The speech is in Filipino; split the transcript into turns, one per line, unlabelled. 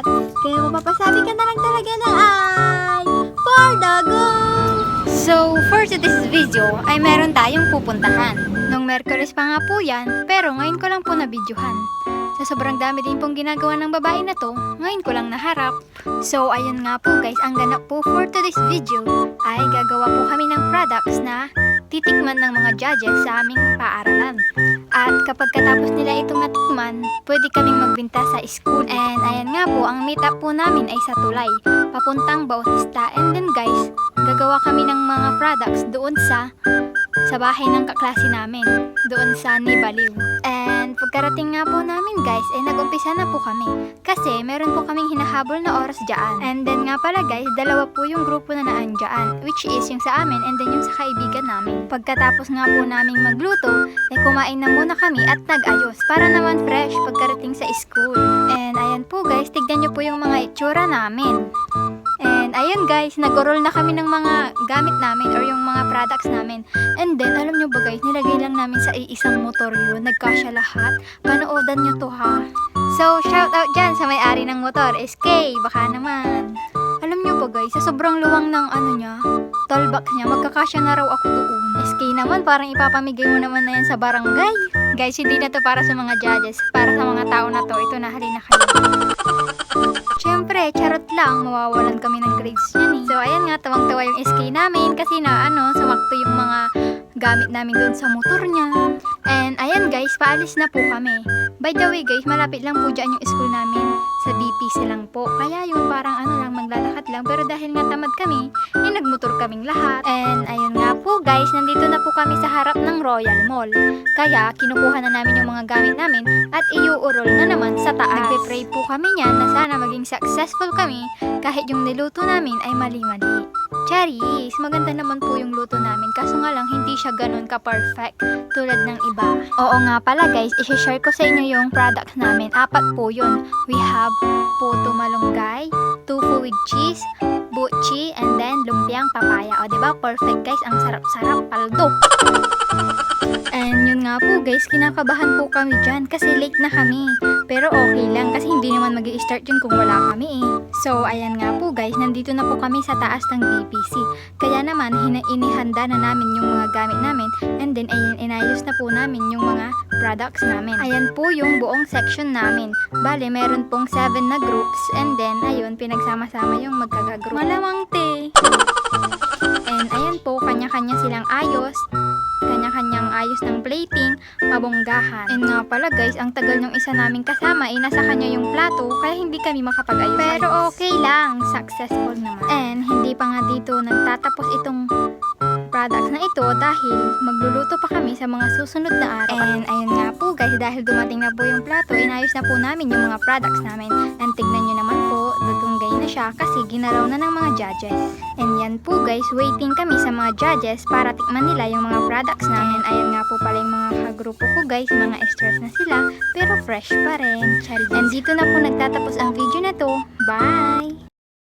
lahat. Kaya mapapasabi ka na lang talaga na ay for the go! So, for today's video ay meron tayong pupuntahan. Nung Merkulis pa nga po yan, pero ngayon ko lang po na-videohan. Sa sobrang dami din pong ginagawa ng babae na to, ngayon ko lang naharap. So, ayun nga po guys, ang ganap po for today's video ay gagawa po kami ng products na titikman ng mga judges sa aming paaralan. At kapag katapos nila itong natikman, pwede kaming magbenta sa school. And ayan nga po, ang meet up po namin ay sa Tulay, papuntang Bautista. And then guys, gagawa kami ng mga products doon sa bahay ng kaklase namin, doon sa Nibaliw. And pagkarating nga po namin guys, ay nag-umpisa na po kami. Kasi meron po kaming hinahabol na oras dyan. And then nga pala guys, dalawa po yung grupo na naan dyan, which is yung sa amin and then yung sa kaibigan namin. Pagkatapos nga po naming magluto, ay kumain na muna kami at nag-ayos para naman fresh pagkarating sa school. And ayan po guys, tignan nyo po yung mga itsura namin. And ayun guys, nag-roll na kami ng mga gamit namin or yung mga products namin. And then, alam nyo ba guys, nilagay lang namin sa iisang motor yun. Nagkasya lahat. Panoodan nyo to ha. So, shout out dyan sa may-ari ng motor. SK, baka naman. Alam nyo ba guys, sa sobrang luwang ng tollbox niya, magkakasya na raw ako doon. SK naman, parang ipapamigay mo naman na yan sa barangay. Guys, hindi na to para sa mga judges. Para sa mga tao na to, ito na, halina kayo. Siyempre, charot lang, mawawalan kami ng grades yan eh. So, ayan nga, tawang-tawa yung SK namin kasi sumakto yung mga gamit namin doon sa motor niya. And ayan guys, paalis na po kami. By the way guys, malapit lang po dyan yung school namin. Sa BPC lang po. Kaya yung parang maglalakad lang. Pero dahil nga tamad kami, nagmotor kaming lahat. And ayun nga po guys, nandito na po kami sa harap ng Royal Mall. Kaya kinukuha na namin yung mga gamit namin at i-roll na naman sa taas. Nagpe-pray po kami niyan na sana maging successful kami kahit yung niluto namin ay mali-mali. Charis, maganda naman po yung luto namin kaso nga lang hindi siya ganun ka-perfect tulad ng iba. Oo nga pala guys, isi-share ko sa inyo yung products namin. 4 po yun. We have puto malunggay, tofu with cheese, buchi, and then lumpiang papaya. O diba? Perfect guys, ang sarap-sarap, paldo. And yun nga po guys, kinakabahan po kami dyan kasi late na kami. Pero okay lang kasi hindi naman mag-i-start yun kung wala kami eh. So ayan nga po guys, nandito na po kami sa taas ng BPC. Kaya naman, inihanda na namin yung mga gamit namin and then inayos na po namin yung mga products namin. Ayan po yung buong section namin. Bale, meron pong 7 na groups and then ayun, pinagsama-sama yung magkaka-group. Malamang te! And ayan po, kanya-kanya silang ayos. Kanya-kanyang ayos ng plating, mabonggahan. And nga pala guys, ang tagal ng isa naming kasama ay nasa kanya yung plato, kaya hindi kami makapag-ayos. Pero okay lang, successful naman. And hindi pa nga dito nagtatapos itong products na ito dahil magluluto pa kami sa mga susunod na araw. And ayun nga po guys, dahil dumating na po yung plato, inayos na po namin yung mga products namin. And tignan nyo naman po, natunggay na siya kasi ginaraw na ng mga judges. And yan po guys, waiting kami sa mga judges para tikman nila yung mga products namin. Ayan nga po pala yung mga kagrupo ko guys, mga stress na sila pero fresh pa rin. And dito na po nagtatapos ang video na to. Bye!